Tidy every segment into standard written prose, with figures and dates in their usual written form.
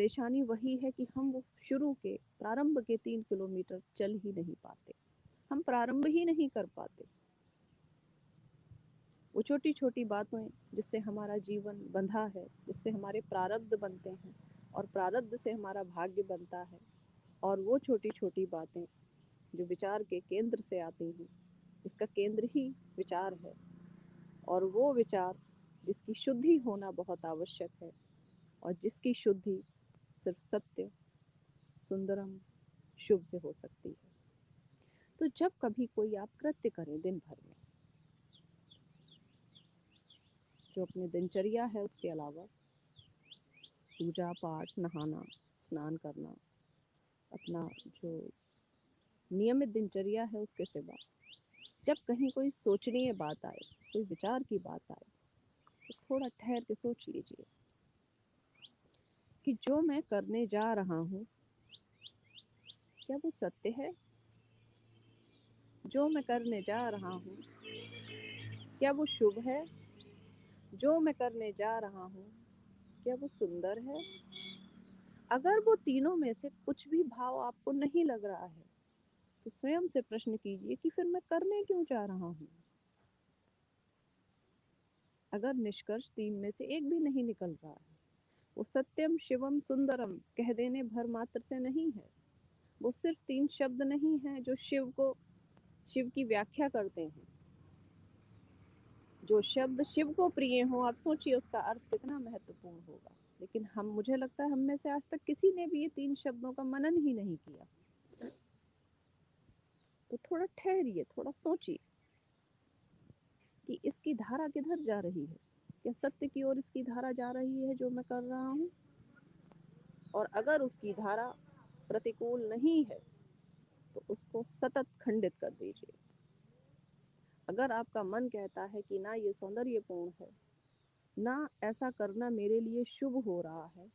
परेशानी वही है कि हम वो शुरू के प्रारंभ के 3 किलोमीटर चल ही नहीं पाते, हम प्रारंभ ही नहीं कर पाते। वो छोटी छोटी बातें जिससे हमारा जीवन बंधा है, जिससे हमारे प्रारब्ध बनते हैं और प्रारब्ध से हमारा भाग्य बनता है, और वो छोटी छोटी बातें जो विचार के केंद्र से आती हैं, जिसका केंद्र ही विचार है, और वो विचार जिसकी शुद्धि होना बहुत आवश्यक है, और जिसकी शुद्धि सिर्फ सत्य, सुंदरम, शुभ से हो सकती है। तो जब कभी कोई आप कृत्य करें दिन भर में, जो अपने दिनचर्या है उसके अलावा, पूजा पाठ, नहाना, स्नान करना, अपना जो नियमित दिनचर्या है उसके सिवा, जब कहीं कोई सोचनीय बात आए, कोई विचार की बात आए, तो थोड़ा ठहर के सोच लीजिए कि जो मैं करने जा रहा हूँ क्या वो सत्य है? जो मैं करने जा रहा हूँ क्या वो शुभ है? जो मैं करने जा रहा हूँ क्या वो सुंदर है? अगर वो तीनों में से कुछ भी भाव आपको नहीं लग रहा है, तो स्वयं से प्रश्न कीजिए कि फिर मैं करने क्यों जा रहा हूँ। अगर निष्कर्ष 3 में से एक भी नहीं निकल रहा है, वो सत्यम शिवम सुंदरम कह देने भर मात्र से नहीं है, वो सिर्फ 3 शब्द नहीं है जो शिव की व्याख्या करते हैं। जो शब्द शिव को प्रिय हो, आप सोचिए उसका अर्थ कितना महत्वपूर्ण होगा। लेकिन मुझे लगता है हम में से आज तक किसी ने भी ये 3 शब्दों का मनन ही नहीं किया। तो थोड़ा ठहरिए, थोड़ा सोचिए कि इसकी धारा किधर जा रही है। क्या सत्य की ओर इसकी धारा जा रही है जो मैं कर रहा हूँ? और अगर उसकी धारा प्रतिकूल नहीं है तो उसको सतत खंडित कर दीजिए। अगर आपका मन कहता है कि ना ये सौंदर्यपूर्ण है, ना ऐसा करना मेरे लिए शुभ हो रहा है,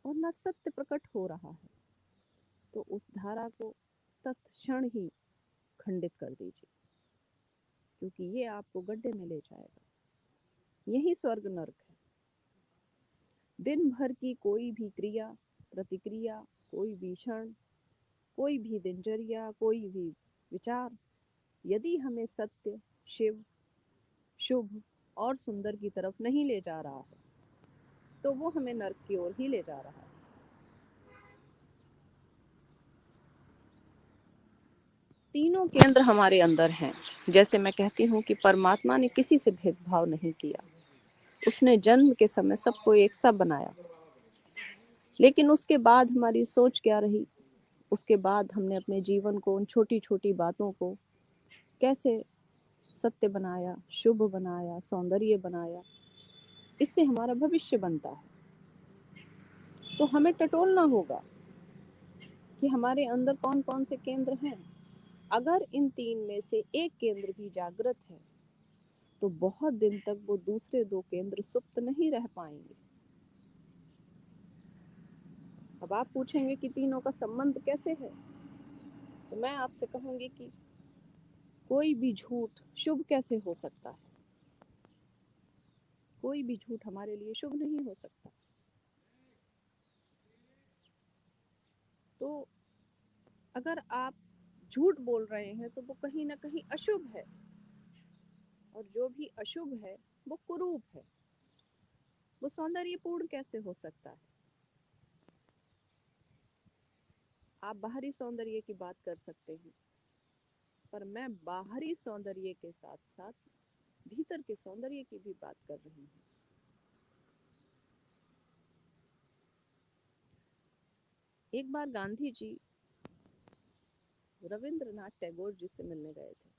और ना सत्य प्रकट हो रहा है, तो उस धारा को तत्क्षण ही खंडित कर दीजिए, क्योंकि ये आपको गड्ढे में ले जाएगा। यही स्वर्ग नरक है। दिन भर की कोई भी क्रिया, प्रतिक्रिया, कोई भी क्षण, कोई भी दिनचर्या, कोई भी विचार, यदि हमें सत्य, शिव, शुभ और सुंदर की तरफ नहीं ले जा रहा है, तो वो हमें नरक की ओर ही ले जा रहा है। तीनों केंद्र हमारे अंदर हैं। जैसे मैं कहती हूँ कि परमात्मा ने किसी से भेदभाव नहीं किया, उसने जन्म के समय सबको एक सा बनाया। लेकिन उसके बाद हमारी सोच क्या रही, उसके बाद हमने अपने जीवन को, उन छोटी छोटी बातों को कैसे सत्य बनाया, शुभ बनाया, सौंदर्य बनाया, इससे हमारा भविष्य बनता है। तो हमें टटोलना होगा कि हमारे अंदर कौन कौन से केंद्र हैं। अगर इन 3 में से एक केंद्र भी जागृत है, तो बहुत दिन तक वो दूसरे 2 केंद्र सुप्त नहीं रह पाएंगे। अब आप पूछेंगे कि तीनों का संबंध कैसे है, तो मैं आपसे कहूंगी कि कोई भी झूठ शुभ कैसे हो सकता है? कोई भी झूठ हमारे लिए शुभ नहीं हो सकता। तो अगर आप झूठ बोल रहे हैं तो वो कहीं ना कहीं अशुभ है, और जो भी अशुभ है वो कुरूप है। वो सौंदर्यपूर्ण कैसे हो सकता है? आप बाहरी सौंदर्य की बात कर सकते हैं, पर मैं बाहरी सौंदर्य के साथ साथ भीतर के सौंदर्य की भी बात कर रही हूँ। एक बार गांधी जी रविंद्रनाथ टैगोर जी से मिलने गए थे।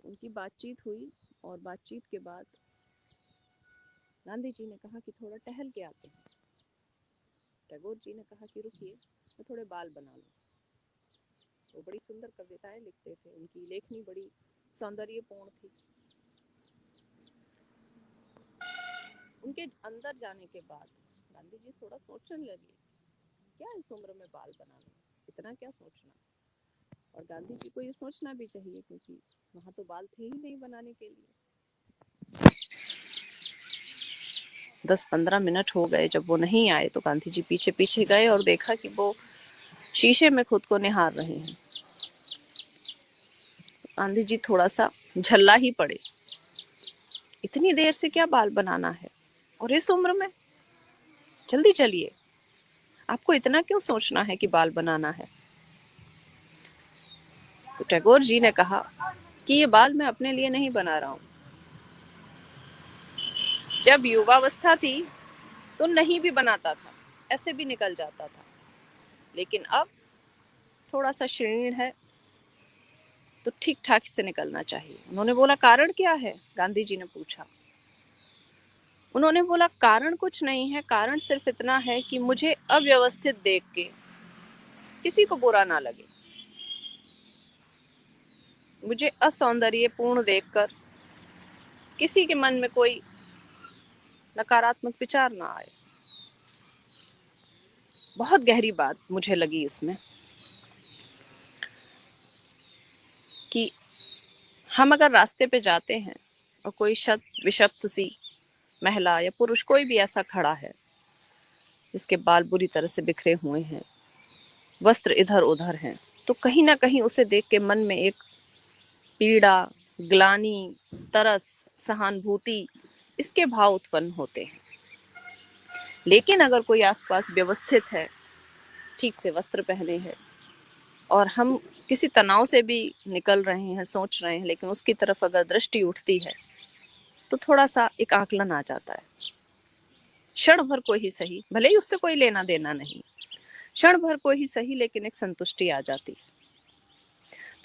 उनकी बातचीत हुई, और बातचीत के बाद गांधी जी ने कहा कि थोड़ा टहल के आते हैं। टैगोर जी ने कहा कि रुकिए, मैं थोड़े बाल बना लूं। वो बड़ी सुंदर कविताएं लिखते थे, उनकी लेखनी बड़ी सौंदर्यपूर्ण थी। उनके अंदर जाने के बाद गांधी जी थोड़ा सोचने लगे, क्या इस उम्र में बाल बना लूं, इतना क्या सोचना। और गांधी जी को ये सोचना भी चाहिए, क्योंकि वहां तो बाल थे ही नहीं बनाने के लिए। 10-15 मिनट हो गए जब वो नहीं आए, तो गांधी जी पीछे पीछे गए और देखा कि वो शीशे में खुद को निहार रहे हैं। गांधी जी थोड़ा सा झल्ला ही पड़े, इतनी देर से क्या बाल बनाना है और इस उम्र में, जल्दी चलिए, आपको इतना क्यों सोचना है कि बाल बनाना है। तो टैगोर जी ने कहा कि ये बाल मैं अपने लिए नहीं बना रहा हूं, जब युवावस्था थी तो नहीं भी बनाता था, ऐसे भी निकल जाता था, लेकिन अब थोड़ा सा क्षीण है तो ठीक ठाक से निकलना चाहिए। उन्होंने बोला कारण क्या है, गांधी जी ने पूछा। उन्होंने बोला कारण कुछ नहीं है, कारण सिर्फ इतना है कि मुझे अव्यवस्थित देख के किसी को बुरा ना लगे, मुझे असौंदर्यपूर्ण देखकर किसी के मन में कोई नकारात्मक विचार ना आए। बहुत गहरी बात मुझे लगी इसमें कि हम अगर रास्ते पे जाते हैं और कोई शत विषक्त सी महिला या पुरुष कोई भी ऐसा खड़ा है जिसके बाल बुरी तरह से बिखरे हुए हैं, वस्त्र इधर उधर हैं, तो कहीं ना कहीं उसे देख के मन में एक पीड़ा, ग्लानि, तरस, सहानुभूति, इसके भाव उत्पन्न होते हैं। लेकिन अगर कोई आसपास व्यवस्थित है, ठीक से वस्त्र पहने हैं और हम किसी तनाव से भी निकल रहे हैं, सोच रहे हैं, लेकिन उसकी तरफ अगर दृष्टि उठती है तो थोड़ा सा एक आकलन आ जाता है, क्षण भर को ही सही, भले ही उससे कोई लेना देना नहीं, क्षण भर को ही सही, लेकिन एक संतुष्टि आ जाती है।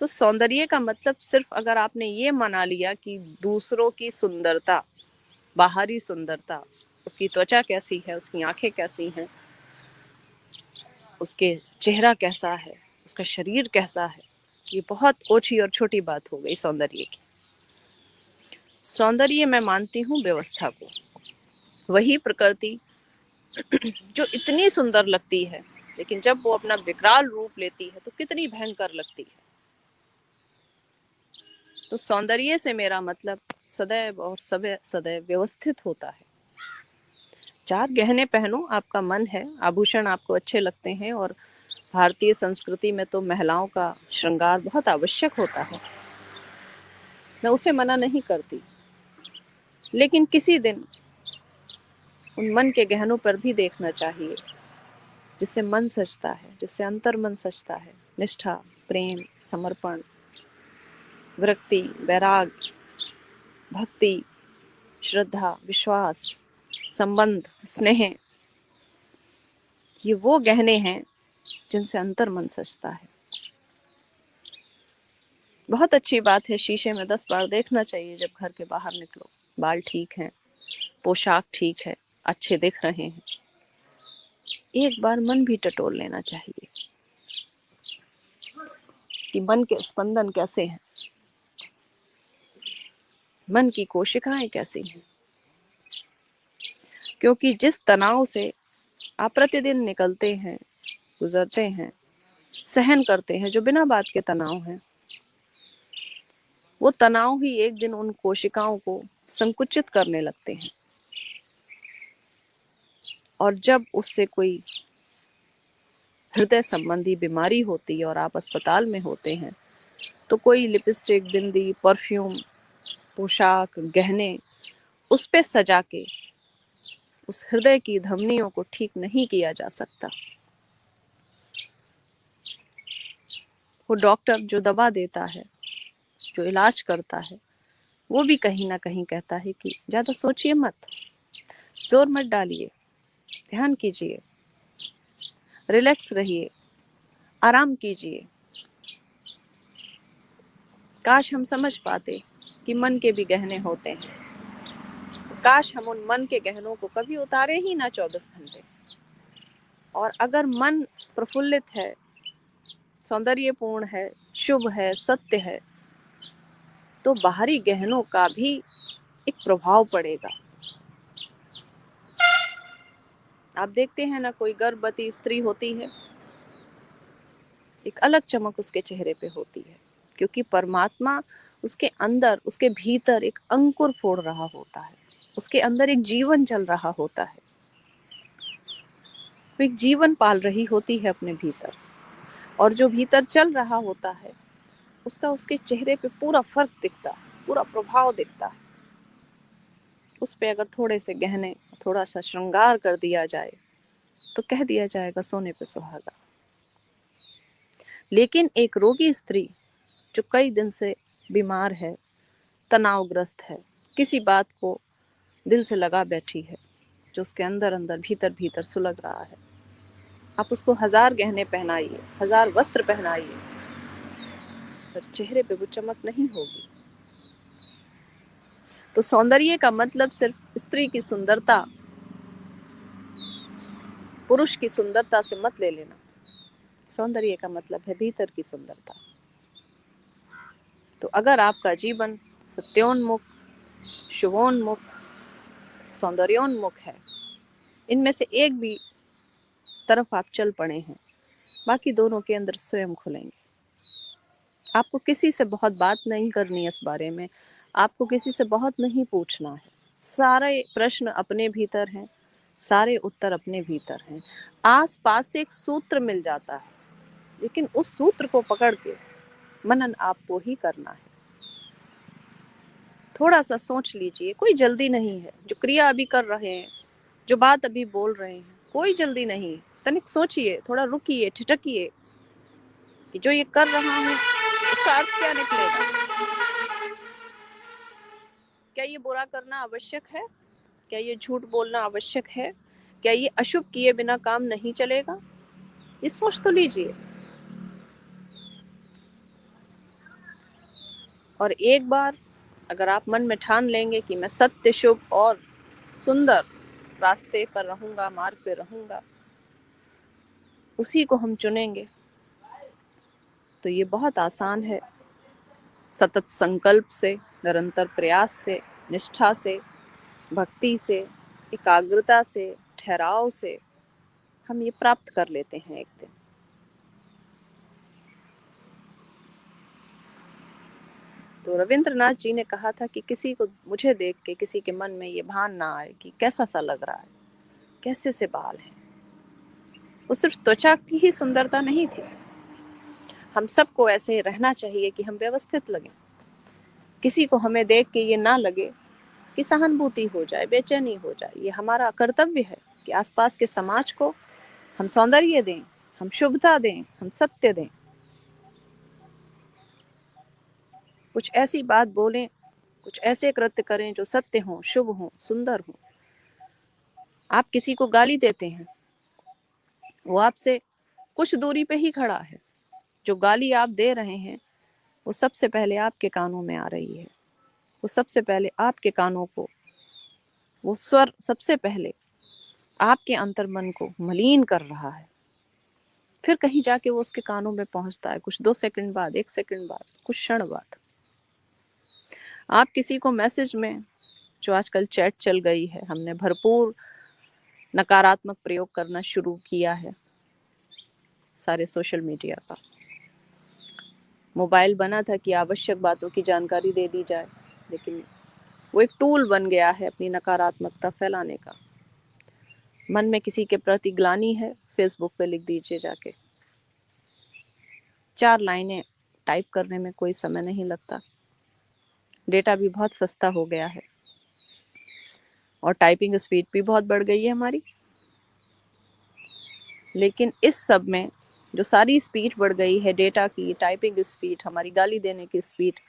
तो सौंदर्य का मतलब सिर्फ अगर आपने ये मना लिया कि दूसरों की सुंदरता, बाहरी सुंदरता, उसकी त्वचा कैसी है, उसकी आंखें कैसी हैं, उसके चेहरा कैसा है, उसका शरीर कैसा है, ये बहुत ओछी और छोटी बात हो गई सौंदर्य की। सौंदर्य मैं मानती हूँ व्यवस्था को, वही प्रकृति जो इतनी सुंदर लगती है, लेकिन जब वो अपना विकराल रूप लेती है तो कितनी भयंकर लगती है। तो सौंदर्य से मेरा मतलब सदैव और सदैव व्यवस्थित होता है। 4 गहने पहनो, आपका मन है, आभूषण आपको अच्छे लगते हैं, और भारतीय संस्कृति में तो महिलाओं का श्रृंगार बहुत आवश्यक होता है, मैं उसे मना नहीं करती, लेकिन किसी दिन उन मन के गहनों पर भी देखना चाहिए जिससे मन सजता है, जिससे अंतर मन सजता है। निष्ठा, प्रेम, समर्पण, विरक्ति, वैराग, भक्ति, श्रद्धा, विश्वास, संबंध, स्नेह, ये वो गहने हैं जिनसे अंतर मन सजता है। बहुत अच्छी बात है, शीशे में 10 बार देखना चाहिए जब घर के बाहर निकलो, बाल ठीक हैं, पोशाक ठीक है, अच्छे दिख रहे हैं, एक बार मन भी टटोल लेना चाहिए कि मन के स्पंदन कैसे हैं, मन की कोशिकाएं कैसी हैं। क्योंकि जिस तनाव से आप प्रतिदिन निकलते हैं, गुजरते हैं, सहन करते हैं, जो बिना बात के तनाव है, वो तनाव ही एक दिन उन कोशिकाओं को संकुचित करने लगते हैं, और जब उससे कोई हृदय संबंधी बीमारी होती है और आप अस्पताल में होते हैं, तो कोई लिपस्टिक, बिंदी, परफ्यूम, पोशाक, गहने उस पे सजा के उस हृदय की धमनियों को ठीक नहीं किया जा सकता। वो डॉक्टर जो दवा देता है, जो इलाज करता है, वो भी कहीं ना कहीं कहता है कि ज्यादा सोचिए मत, जोर मत डालिए, ध्यान कीजिए, रिलैक्स रहिए, आराम कीजिए। काश हम समझ पाते कि मन के भी गहने होते हैं, काश हम उन मन के गहनों को कभी उतारे ही ना 24 घंटे। और अगर मन प्रफुल्लित है, सौंदर्यपूर्ण है, शुभ है, सत्य है, तो बाहरी गहनों का भी एक प्रभाव पड़ेगा। आप देखते हैं ना, कोई गर्भवती स्त्री होती है, एक अलग चमक उसके चेहरे पे होती है, क्योंकि परमात्मा उसके अंदर, उसके भीतर एक अंकुर फोड़ रहा होता है। उसके अंदर एक जीवन चल रहा होता है, वो एक जीवन पाल रही होती है अपने भीतर, और जो भीतर चल रहा होता है उसका उसके चेहरे पे पूरा फर्क दिखता है, पूरा प्रभाव दिखता है। उस पे अगर थोड़े से गहने, थोड़ा सा श्रृंगार कर दिया जाए तो कह दिया जाएगा सोने पे सुहागा। लेकिन एक रोगी स्त्री जो कई दिन से बीमार है, तनावग्रस्त है, किसी बात को दिल से लगा बैठी है, जो उसके अंदर अंदर भीतर भीतर सुलग रहा है, आप उसको 1000 गहने पहनाइए, 1000 वस्त्र पहनाइए, पर चेहरे पे वो चमक नहीं होगी। तो सौंदर्य का मतलब सिर्फ स्त्री की सुंदरता, पुरुष की सुंदरता से मत ले लेना। सौंदर्य का मतलब है भीतर की सुंदरता। तो अगर आपका जीवन सत्योन्मुख, शुभोन्मुख, सौंदर्योन्मुख है, इनमें से एक भी तरफ आप चल पड़े हैं, बाकी दोनों के अंदर स्वयं खुलेंगे। आपको किसी से बहुत बात नहीं करनी है इस बारे में, आपको किसी से बहुत नहीं पूछना है। सारे प्रश्न अपने भीतर हैं, सारे उत्तर अपने भीतर हैं। आस पास से एक सूत्र मिल जाता है, लेकिन उस सूत्र को पकड़ के मनन आपको ही करना है। थोड़ा सा सोच लीजिए, कोई जल्दी नहीं है। जो क्रिया अभी कर रहे हैं, जो बात अभी बोल रहे हैं, कोई जल्दी नहीं। तनिक सोचिए, थोड़ा रुकिए, ठिठकिए कि जो ये कर रहा हूँ उसका अर्थ क्या निकलेगा। क्या ये बुरा करना आवश्यक है? क्या ये झूठ बोलना आवश्यक है? क्या ये अशुभ किए बिना काम नहीं चलेगा? ये सोच तो लीजिए। और एक बार अगर आप मन में ठान लेंगे कि मैं सत्य, शुभ और सुंदर रास्ते पर रहूंगा, मार्ग पे रहूंगा, उसी को हम चुनेंगे, तो ये बहुत आसान है। सतत संकल्प से, निरंतर प्रयास से, निष्ठा से, भक्ति से, एकाग्रता से, ठहराव से हम ये प्राप्त कर लेते हैं एक दिन। तो रविंद्रनाथ जी ने कहा था कि किसी को, मुझे देख के किसी के मन में ये भान ना आए कि कैसा सा लग रहा है, कैसे से बाल हैं। वो सिर्फ त्वचा की ही सुंदरता नहीं थी, हम सबको ऐसे रहना चाहिए कि हम व्यवस्थित लगें। किसी को हमें देख के ये ना लगे कि सहानुभूति हो जाए, बेचैनी हो जाए। ये हमारा कर्तव्य है कि आसपास के समाज को हम सौंदर्य दें, हम शुभता दें, हम सत्य दें, कुछ ऐसी बात बोलें, कुछ ऐसे कृत्य करें जो सत्य हों, शुभ हों, सुंदर हों। आप किसी को गाली देते हैं, वो आपसे कुछ दूरी पे ही खड़ा है। जो गाली आप दे रहे हैं वो सबसे पहले आपके कानों में आ रही है, वो सबसे पहले आपके कानों को, वो स्वर सबसे पहले आपके अंतर्मन को मलिन कर रहा है। फिर कहीं जाके वो उसके कानों में पहुंचता है, कुछ 2 सेकंड बाद, 1 सेकंड बाद, कुछ क्षण बाद। आप किसी को मैसेज में, जो आजकल चैट चल गई है, हमने भरपूर नकारात्मक प्रयोग करना शुरू किया है सारे सोशल मीडिया का। मोबाइल बना था कि आवश्यक बातों की जानकारी दे दी जाए, लेकिन वो एक टूल बन गया है अपनी नकारात्मकता फैलाने का। मन में किसी के प्रति ग्लानि है, फेसबुक पे लिख दीजिए जाके। 4 लाइनें टाइप करने में कोई समय नहीं लगता, डेटा भी बहुत सस्ता हो गया है और टाइपिंग स्पीड भी बहुत बढ़ गई है हमारी। लेकिन इस सब में जो सारी स्पीड बढ़ गई है, डेटा की, टाइपिंग स्पीड, हमारी गाली देने की स्पीड,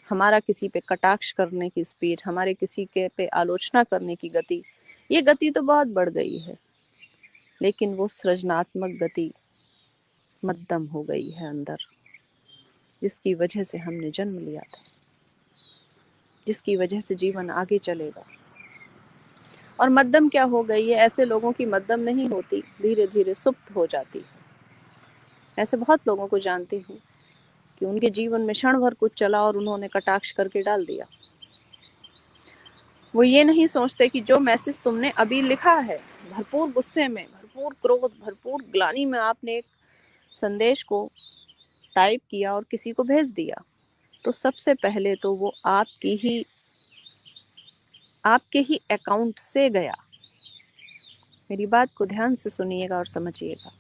हमारा किसी पे कटाक्ष करने की स्पीड, हमारे किसी के पे आलोचना करने की गति, ये गति तो बहुत बढ़ गई है, लेकिन वो सृजनात्मक गति मध्यम हो गई है अंदर, जिसकी वजह से हमने जन्म लिया था, जिसकी वजह से जीवन आगे चलेगा। और मध्यम क्या हो गई है? ऐसे लोगों की मध्यम नहीं होती, धीरे धीरे सुप्त हो जाती है। ऐसे बहुत लोगों को जानती हूँ कि उनके जीवन में क्षण भर कुछ चला और उन्होंने कटाक्ष करके डाल दिया। वो ये नहीं सोचते कि जो मैसेज तुमने अभी लिखा है, भरपूर गुस्से में, भरपूर क्रोध, भरपूर ग्लानि में आपने एक संदेश को टाइप किया और किसी को भेज दिया, तो सबसे पहले तो वो आपकी ही आपके ही अकाउंट से गया। मेरी बात को ध्यान से सुनिएगा और समझिएगा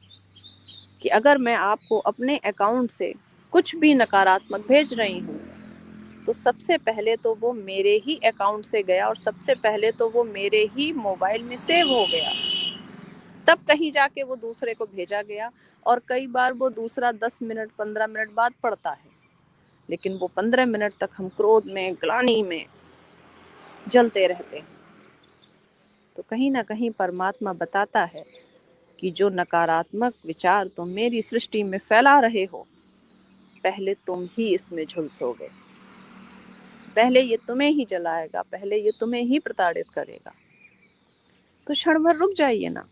कि अगर मैं आपको अपने अकाउंट से कुछ भी नकारात्मक भेज रही हूँ तो सबसे पहले तो वो मेरे ही अकाउंट से गया और सबसे पहले तो वो मेरे ही मोबाइल में सेव हो गया, तब कहीं जाके वो दूसरे को भेजा गया। और कई बार वो दूसरा 10 मिनट 15 मिनट बाद पड़ता है, लेकिन वो 15 मिनट तक हम क्रोध में ग्लानि में जलते रहते हैं। तो कहीं ना कहीं परमात्मा बताता है कि जो नकारात्मक विचार तुम मेरी सृष्टि में फैला रहे हो, पहले तुम ही इसमें झुलसोगे, पहले ये तुम्हें ही जलाएगा, पहले ये तुम्हें ही प्रताड़ित करेगा। तो क्षण भर रुक जाइए ना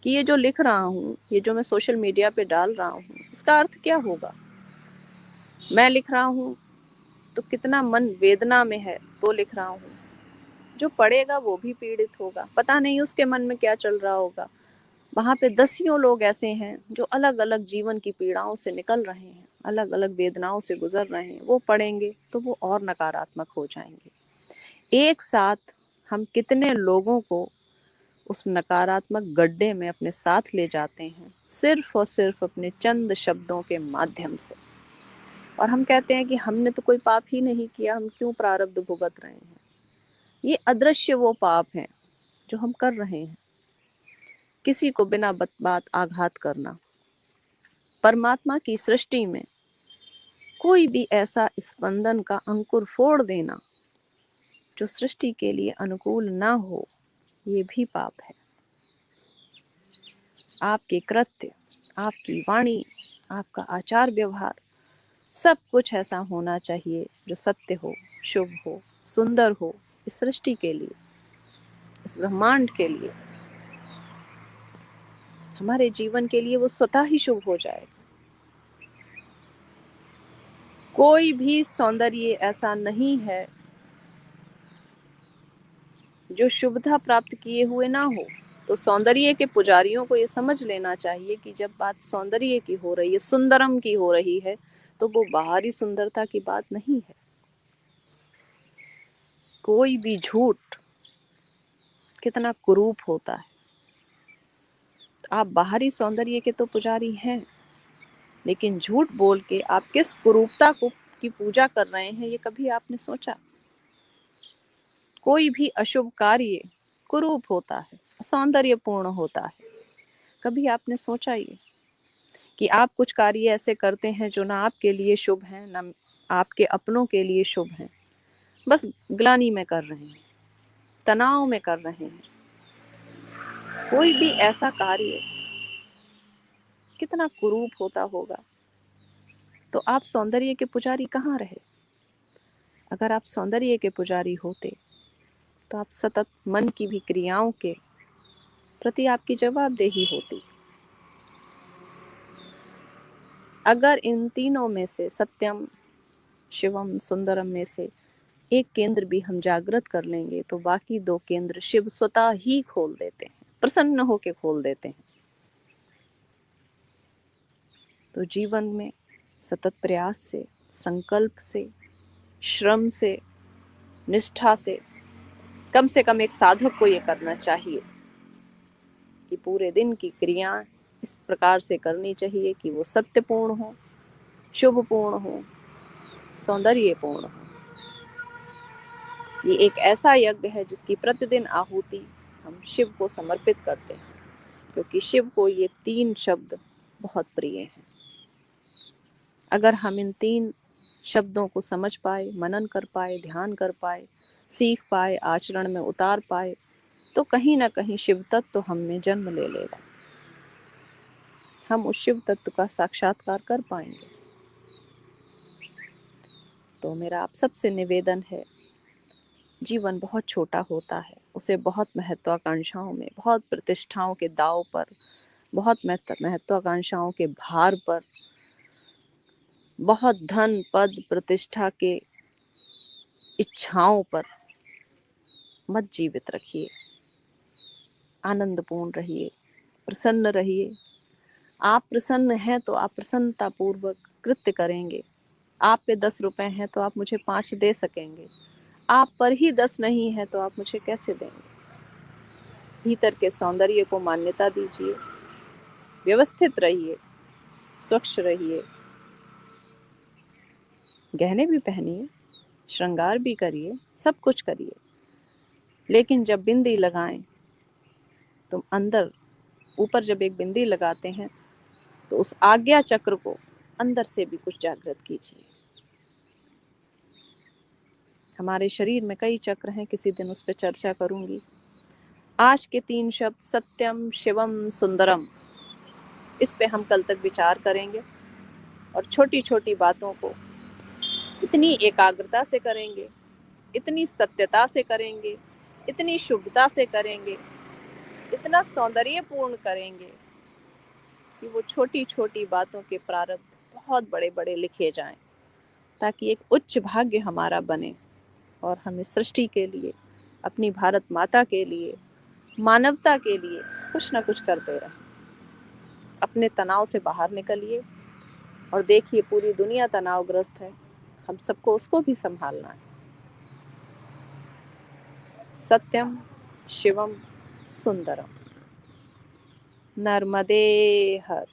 कि ये जो लिख रहा हूँ, ये जो मैं सोशल मीडिया पे डाल रहा हूँ, इसका अर्थ क्या होगा। मैं लिख रहा हूँ तो कितना मन वेदना में है तो लिख रहा हूँ, जो पढ़ेगा वो भी पीड़ित होगा, पता नहीं उसके मन में क्या चल रहा होगा। वहाँ पे दसियों लोग ऐसे हैं जो अलग अलग जीवन की पीड़ाओं से निकल रहे हैं, अलग अलग वेदनाओं से गुजर रहे हैं, वो पढ़ेंगे तो वो और नकारात्मक हो जाएंगे। एक साथ हम कितने लोगों को उस नकारात्मक गड्ढे में अपने साथ ले जाते हैं, सिर्फ और सिर्फ अपने चंद शब्दों के माध्यम से। और हम कहते हैं कि हमने तो कोई पाप ही नहीं किया, हम क्यों प्रारब्ध भुगत रहे हैं। ये अदृश्य वो पाप हैं जो हम कर रहे हैं, किसी को बिना बात आघात करना। परमात्मा की सृष्टि में कोई भी ऐसा स्पंदन का अंकुर फोड़ देना जो सृष्टि के लिए अनुकूल ना हो, ये भी पाप है। आपके कृत्य, आपकी वाणी, आपका आचार व्यवहार, सब कुछ ऐसा होना चाहिए जो सत्य हो, शुभ हो, सुंदर हो, इस सृष्टि के लिए, इस ब्रह्मांड के लिए, हमारे जीवन के लिए वो स्वतः ही शुभ हो जाएगा। कोई भी सौंदर्य ऐसा नहीं है जो शुभता प्राप्त किए हुए ना हो। तो सौंदर्य के पुजारियों को ये समझ लेना चाहिए कि जब बात सौंदर्य की हो रही है, सुंदरम की हो रही है, तो वो बाहरी सुंदरता की बात नहीं है। कोई भी झूठ कितना कुरूप होता है। आप बाहरी सौंदर्य के तो पुजारी हैं, लेकिन झूठ बोल के आप किस कुरूपता को की पूजा कर रहे हैं, ये कभी आपने सोचा। कोई भी अशुभ कार्य कुरूप होता है, सौंदर्यपूर्ण होता है। कभी आपने सोचा ये कि आप कुछ कार्य ऐसे करते हैं जो ना आपके लिए शुभ हैं, ना आपके अपनों के लिए शुभ हैं, बस ग्लानि में कर रहे हैं, तनाव में कर रहे हैं। कोई भी ऐसा कार्य कितना कुरूप होता होगा। तो आप सौंदर्य के पुजारी कहाँ रहे। अगर आप सौंदर्य के पुजारी होते तो आप सतत मन की भी क्रियाओं के प्रति आपकी जवाबदेही होती। अगर इन तीनों में से सत्यम, शिवम, सुंदरम में से एक केंद्र भी हम जागृत कर लेंगे तो बाकी दो केंद्र शिव स्वतः ही खोल देते हैं, प्रसन्न होकर खोल देते हैं। तो जीवन में सतत प्रयास से, संकल्प से, श्रम से, निष्ठा से कम एक साधक को ये करना चाहिए कि पूरे दिन की क्रियाएं इस प्रकार से करनी चाहिए कि वो सत्यपूर्ण हो, शुभपूर्ण हो, सौंदर्यपूर्ण हो। ये एक ऐसा यज्ञ है जिसकी प्रतिदिन आहुति हम शिव को समर्पित करते हैं, क्योंकि शिव को ये 3 शब्द बहुत प्रिय हैं। अगर हम इन 3 शब्दों को समझ पाए, मनन कर पाए, ध्यान कर पाए, सीख पाए, आचरण में उतार पाए, तो कहीं ना कहीं शिव तत्व तो हम में जन्म ले लेगा। हम उस शिव तत्व का साक्षात्कार कर पाएंगे। तो मेरा आप सबसे निवेदन है, जीवन बहुत छोटा होता है, उसे बहुत महत्वाकांक्षाओं में, बहुत प्रतिष्ठाओं के दाव पर, बहुत महत्वाकांक्षाओं के भार पर, बहुत धन पद प्रतिष्ठा के इच्छाओं पर मत जीवित रखिए। आनंदपूर्ण रहिए, प्रसन्न रहिए। आप प्रसन्न हैं तो आप प्रसन्नता पूर्वक कृत्य करेंगे। आप पे 10 रुपए हैं तो आप मुझे 5 दे सकेंगे। आप पर ही 10 नहीं है तो आप मुझे कैसे देंगे? भीतर के सौंदर्य को मान्यता दीजिए, व्यवस्थित रहिए, स्वच्छ रहिए, गहने भी पहनिए, श्रृंगार भी करिए, सब कुछ करिए, लेकिन जब बिंदी लगाएं तो अंदर ऊपर जब एक बिंदी लगाते हैं तो उस आज्ञा चक्र को अंदर से भी कुछ जागृत कीजिए। हमारे शरीर में कई चक्र हैं, किसी दिन उस पर चर्चा करूंगी। आज के 3 शब्द सत्यम, शिवम, सुंदरम, इस पे हम कल तक विचार करेंगे और छोटी छोटी बातों को इतनी एकाग्रता से करेंगे, इतनी सत्यता से करेंगे, इतनी शुभता से करेंगे, इतना सौंदर्यपूर्ण करेंगे कि वो छोटी छोटी बातों के प्रारब्ध बहुत बड़े बड़े लिखे जाएं, ताकि एक उच्च भाग्य हमारा बने और हम इस सृष्टि के लिए, अपनी भारत माता के लिए, मानवता के लिए कुछ ना कुछ करते रहें। अपने तनाव से बाहर निकलिए और देखिए पूरी दुनिया तनावग्रस्त है, हम सबको उसको भी संभालना है। सत्यम, शिवम, सुंदरम। नर्मदे हर।